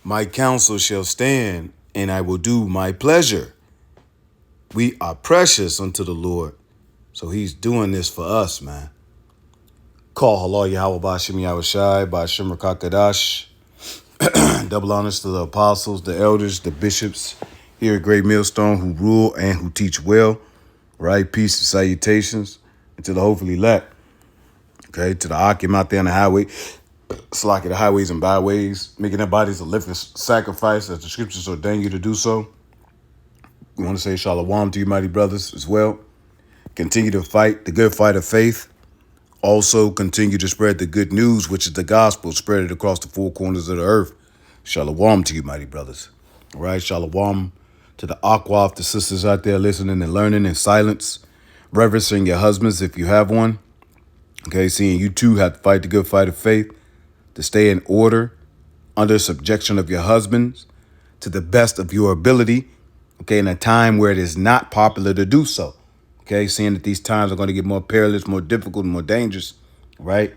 My counsel shall stand, and I will do my pleasure. We are precious unto the Lord. So he's doing this for us, man. Call halal Yahweh Bashim Yahushai, Bashim Rakakadash. Double honors to the apostles, the elders, the bishops here at Great Millstone who rule and who teach well. Right? Peace and salutations. And to the hopefully elect. Okay? To the Akim out there on the highway. Slack the highways and byways. Making their bodies a living sacrifice as the scriptures ordain you to do so. We want to say shalom to you, mighty brothers, as well. Continue to fight the good fight of faith. Also, continue to spread the good news, which is the gospel. Spread it across the four corners of the earth. Shalom to you, mighty brothers. All right, shalom to the Akwaf, the sisters out there listening and learning in silence. Reverencing your husbands if you have one. Okay, seeing you too have to fight the good fight of faith. To stay in order, under subjection of your husbands, to the best of your ability. Okay, in a time where it is not popular to do so. Okay, seeing that these times are going to get more perilous, more difficult, and more dangerous, right?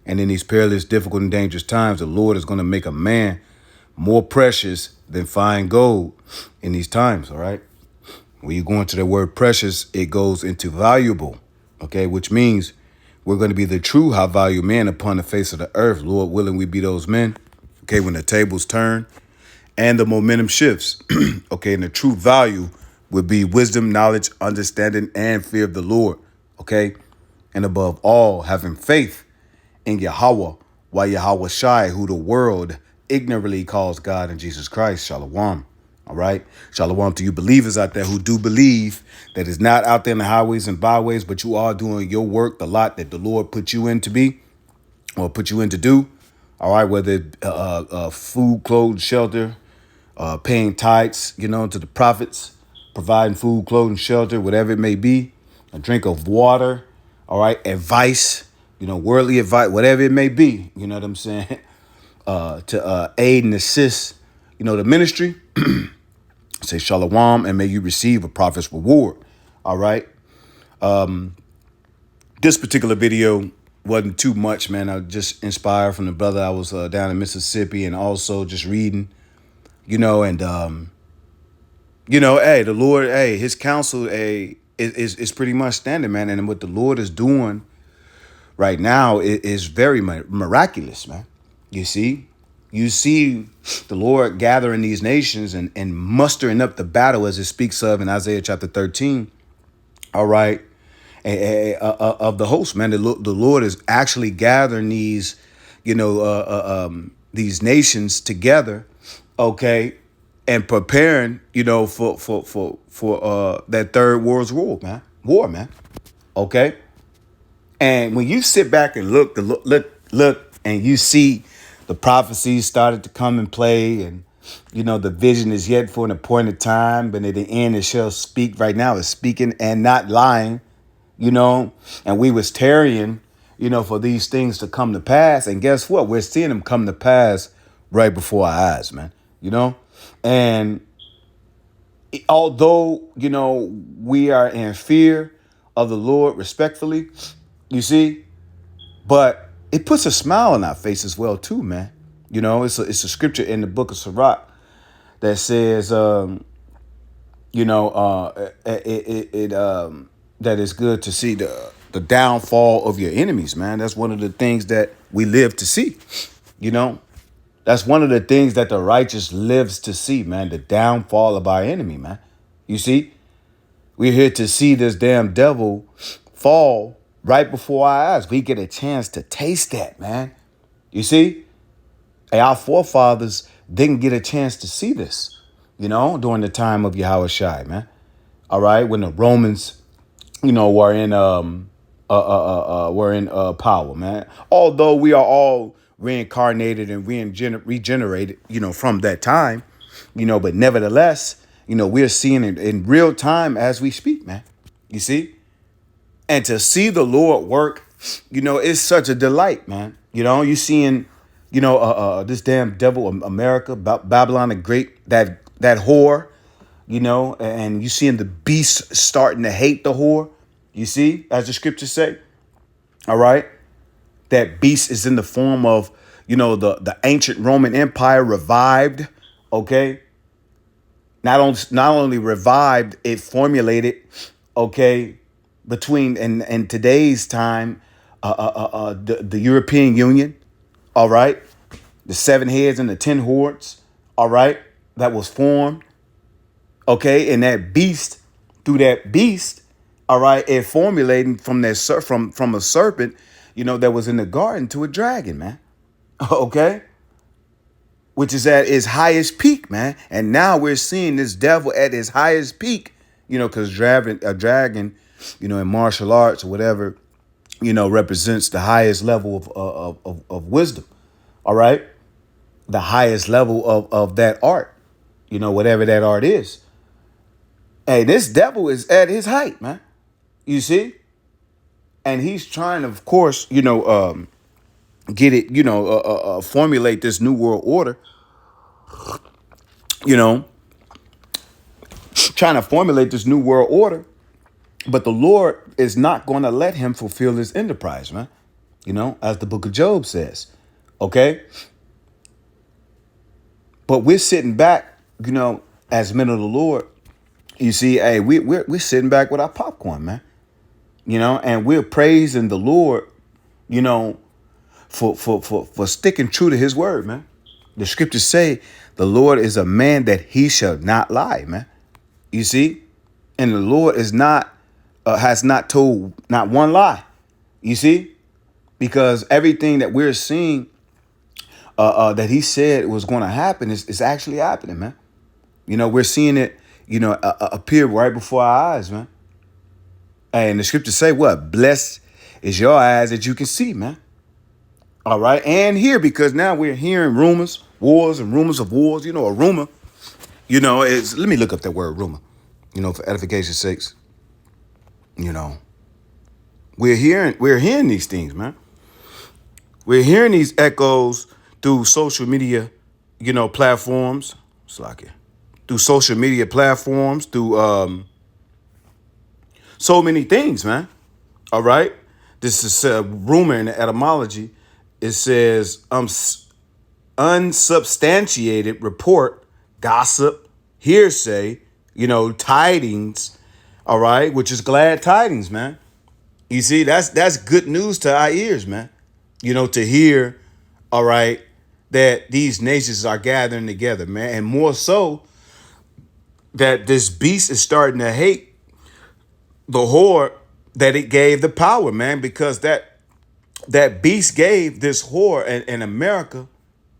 And in these perilous, difficult, and dangerous times, the Lord is going to make a man more precious than fine gold in these times, all right? When you go into the word precious, it goes into valuable, okay? Which means we're going to be the true high value men upon the face of the earth. Lord willing, we be those men, okay, when the tables turn and the momentum shifts, okay? And the true value would be wisdom, knowledge, understanding, and fear of the Lord, okay? And above all, having faith in Yahweh, while Yahweh Shai, who the world ignorantly calls God and Jesus Christ. Shalom, all right? Shalom to you believers out there who do believe that it's not out there in the highways and byways, but you are doing your work, the lot that the Lord put you in to be or put you in to do, all right? Whether food, clothes, shelter, paying tithes, to the prophets, providing food, clothing, shelter, whatever it may be, a drink of water, all right, advice, worldly advice, whatever it may be, you know what I'm saying, to aid and assist, the ministry, say shalom, and may you receive a prophet's reward, all right? This particular video wasn't too much, man. I was just inspired from the brother. I was down in Mississippi and also just reading, and hey, the Lord, hey, his counsel, hey, is pretty much standing, man. And what the Lord is doing right now is very miraculous, man. You see the Lord gathering these nations and mustering up the battle as it speaks of in Isaiah chapter 13. All right. Of the host, man. The Lord is actually gathering these, these nations together. Okay. And preparing, for that third world's war, man. Okay. And when you sit back and look, and you see the prophecies started to come and play, and the vision is yet for an appointed time, but at the end it shall speak. Right now it's speaking and not lying, and we was tarrying, for these things to come to pass. And guess what? We're seeing them come to pass right before our eyes, man. And although, we are in fear of the Lord, respectfully, you see, but it puts a smile on our face as well, too, man. It's a scripture in the book of Sirach that says, that it's good to see the downfall of your enemies, man. That's one of the things that we live to see, That's one of the things that the righteous lives to see, man, the downfall of our enemy, man. You see, we're here to see this damn devil fall right before our eyes. We get a chance to taste that, man. You see, hey, our forefathers didn't get a chance to see this, during the time of Yahweh Shai, man. All right, when the Romans, were in power, man. Although we are all reincarnated and regenerated, from that time, but nevertheless, we're seeing it in real time as we speak, man. You see? And to see the Lord work, it's such a delight, man. You seeing, this damn devil, America, Babylon the Great, that whore, and you seeing the beast starting to hate the whore, you see, as the scriptures say, all right? That beast is in the form of, the ancient Roman Empire revived, okay? Not only revived, it formulated, okay, between and today's time, the European Union, all right, the seven heads and the 10 hordes, all right, that was formed, okay, and that beast, through that beast, all right, it formulating from from a serpent, that was in the garden to a dragon, man, okay, which is at its highest peak, man. And now we're seeing this devil at his highest peak, because a dragon, in martial arts or whatever, represents the highest level of wisdom. All right. The highest level of that art, whatever that art is. Hey, this devil is at his height, man. You see? And he's trying to, of course, get it, formulate this new world order, you know, trying to formulate this new world order. But the Lord is not going to let him fulfill his enterprise, man. As the book of Job says. Okay. But we're sitting back, as men of the Lord. You see, hey, we're sitting back with our popcorn, man. And we're praising the Lord, for sticking true to his word, man. The scriptures say the Lord is a man that he shall not lie, man. You see? And the Lord has not told not one lie. You see? Because everything that we're seeing that he said was going to happen is actually happening, man. We're seeing it, appear right before our eyes, man. And the scriptures say what? Blessed is your eyes that you can see, man. All right. And here, because now we're hearing rumors, wars and rumors of wars. A rumor, is, let me look up that word rumor, for edification's sakes. We're hearing these things, man. We're hearing these echoes through social media, platforms. Through social media platforms, through so many things, man. All right. This is a rumor in the etymology. It says unsubstantiated report, gossip, hearsay, tidings. All right. Which is glad tidings, man. You see, that's good news to our ears, man. To hear, all right, that these nations are gathering together, man. And more so that this beast is starting to hate the whore that it gave the power, man, because that beast gave this whore in America,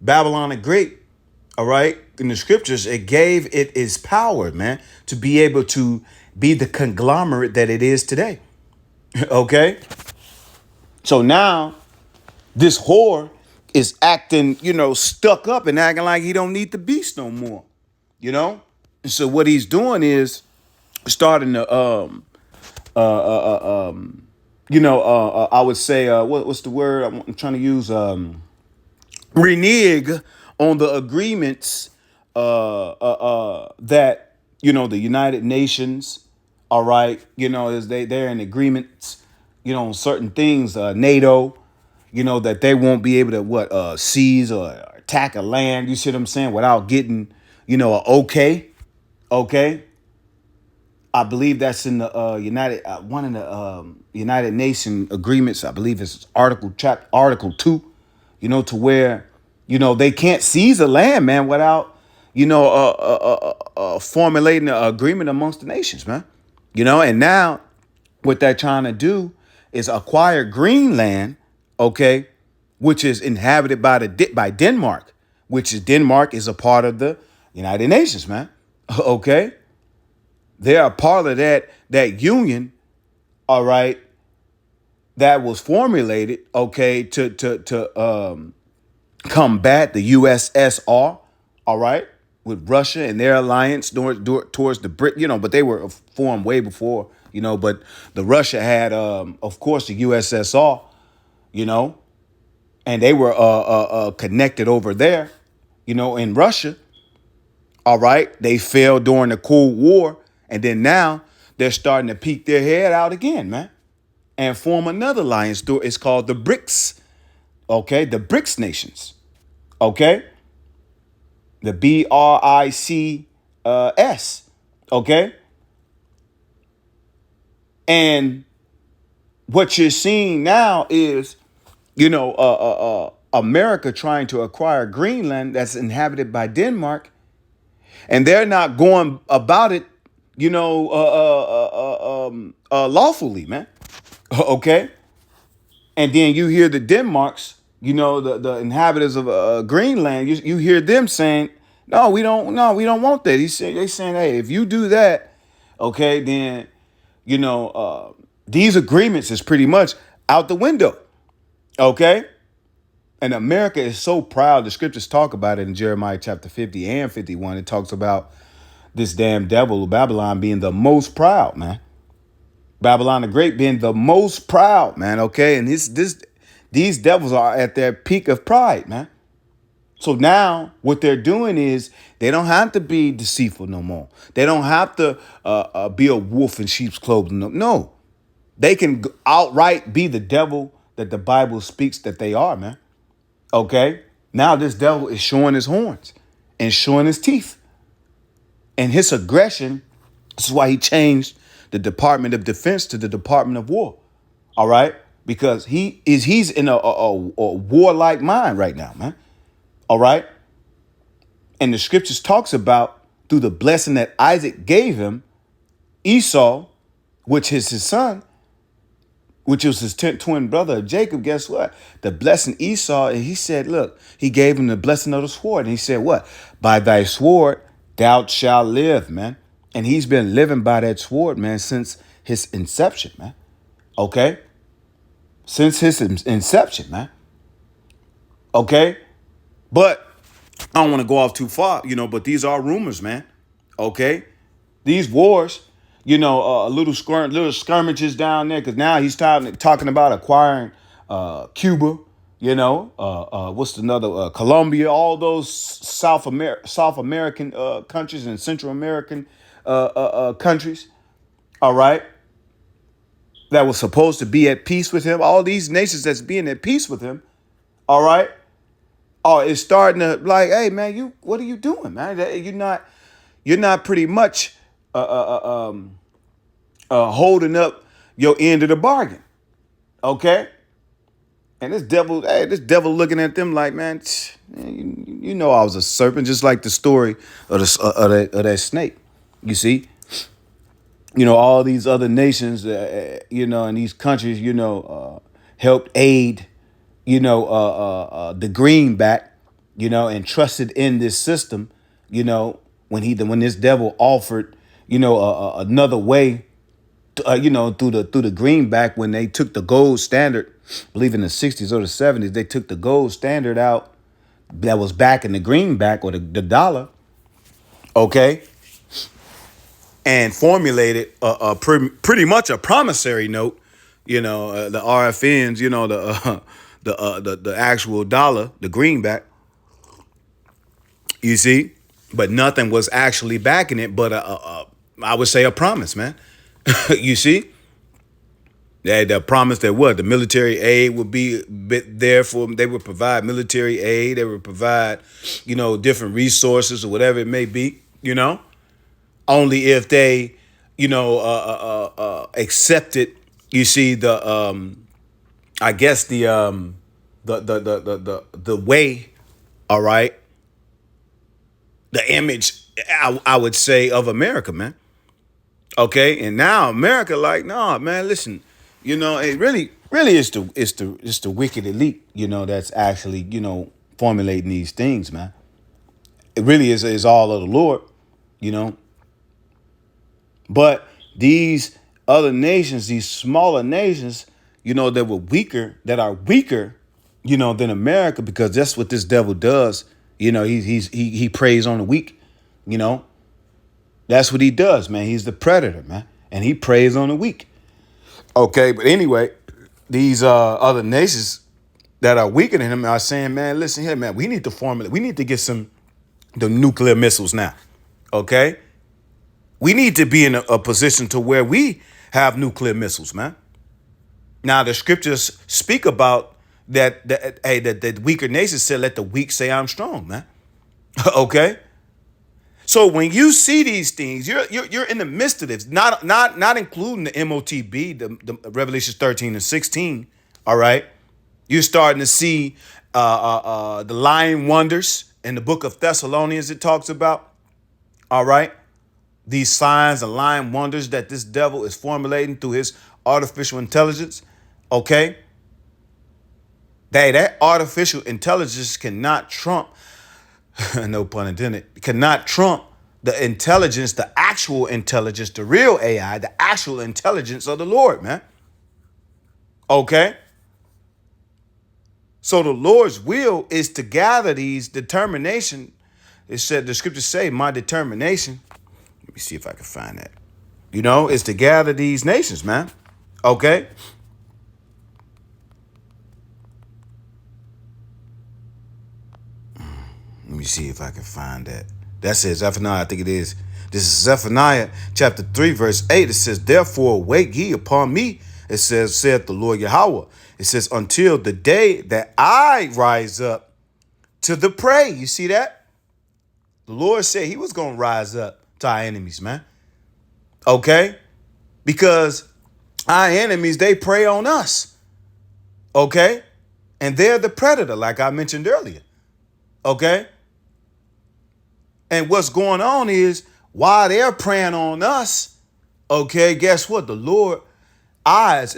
Babylon the Great, all right, in the scriptures, it gave it its power, man, to be able to be the conglomerate that it is today. Okay. So now this whore is acting, stuck up and acting like he don't need the beast no more, And so what he's doing is starting to, I would say, what's the word I'm trying to use? Renege on the agreements that, the United Nations, all right, is they're in agreements, on certain things, NATO, that they won't be able to seize or attack a land, you see what I'm saying, without getting, an okay. Okay. I believe that's in the one of the United Nations agreements. I believe it's Article 2, to where, they can't seize a land, man, without, formulating an agreement amongst the nations, man. And now what they're trying to do is acquire Greenland, okay, which is inhabited by Denmark, Denmark is a part of the United Nations, man. Okay. They are part of that union, all right, that was formulated, okay, to combat the USSR, all right, with Russia and their alliance towards the Brit, but they were formed way before, but the Russia had, of course, the USSR, and they were connected over there, in Russia. All right. They failed during the Cold War. And then now they're starting to peek their head out again, man, and form another alliance. It's called the BRICS. Okay. The BRICS nations. Okay? The BRICS. Okay? And what you're seeing now is, America trying to acquire Greenland that's inhabited by Denmark, and they're not going about it, lawfully, man. Okay? And then you hear the Denmarks, the inhabitants of Greenland, you hear them saying, no, we don't want that. They saying, hey, if you do that, okay, then, these agreements is pretty much out the window. Okay? And America is so proud. The scriptures talk about it in Jeremiah chapter 50 and 51. It talks about this damn devil of Babylon being the most proud, man. Babylon the Great being the most proud, man. Okay, and these devils are at their peak of pride, man. So now what they're doing is they don't have to be deceitful no more. They don't have to be a wolf in sheep's clothing. No, they can outright be the devil that the Bible speaks that they are, man. Okay, now this devil is showing his horns and showing his teeth and his aggression. This is why he changed the Department of Defense to the Department of War. All right, because he's in a warlike mind right now, man. All right, and the scriptures talks about through the blessing that Isaac gave him, Esau, which is his son, which was his twin brother Jacob. Guess what? The blessing Esau, and he said, look, he gave him the blessing of the sword. And he said, what? By thy sword thou shalt live, man. And he's been living by that sword, man, since his inception, man. Okay? Since his inception, man. Okay? But I don't want to go off too far, but these are rumors, man. Okay? These wars, little skirmishes down there, because now he's talking about acquiring Cuba, what's another, Colombia, all those South American countries and Central American countries, all right, that was supposed to be at peace with him. All these nations that's being at peace with him, all right, it's starting to like, hey, man, what are you doing, man? You're not pretty much holding up your end of the bargain, okay? And this devil looking at them like, man, I was a serpent, just like the story of that snake. You see, all these other nations, and these countries, helped aid, the greenback, and trusted in this system, when this devil offered, another way, through the greenback, when they took the gold standard, I believe in the 60s or the 70s, they took the gold standard out that was back in the greenback or the dollar, okay, and formulated pretty much a promissory note, the RFNs, the actual dollar, the greenback, you see, but nothing was actually backing it, but I would say a promise, man. You see, they had the promise that the military aid would be there for them. They would provide military aid. They would provide, different resources or whatever it may be, only if they, accepted, you see, I guess the way, all right, the image, I would say, of America, man. Okay, and now America, like, no, man, listen, it really is the wicked elite, that's actually, formulating these things, man. It really is all of the Lord, But these other nations, these smaller nations, that are weaker, than America, because that's what this devil does. He preys on the weak, That's what he does, man. He's the predator, man. And he preys on the weak. Okay, but anyway, these other nations that are weaker than him are saying, man, listen here, man, we need to formulate. We need to get the nuclear missiles now. Okay? We need to be in a position to where we have nuclear missiles, man. Now, the scriptures speak about, that weaker nations said, let the weak say I'm strong, man. Okay. So when you see these things, you're in the midst of this, not including the MOTB, the Revelations 13 and 16. All right. You're starting to see the lying wonders in the book of Thessalonians. It talks about, all right, these signs and lying wonders that this devil is formulating through his artificial intelligence. Okay. That artificial intelligence cannot trump, no pun intended, cannot trump the intelligence, the actual intelligence, the real AI, the actual intelligence of the Lord, man. Okay. So the Lord's will is to gather these determination. It said, the scriptures say, my determination. Let me see if I can find that. Is to gather these nations, man. Okay. Let me see if I can find that. That says Zephaniah, I think it is. This is Zephaniah chapter 3, verse 8. It says, therefore wait ye upon me. It says, saith the Lord Yahweh. It says, until the day that I rise up to the prey. You see that? The Lord said he was going to rise up to our enemies, man. Okay? Because our enemies, they prey on us. Okay? And they're the predator, like I mentioned earlier. Okay? And what's going on is, while they're preying on us, okay, guess what? The Lord eyes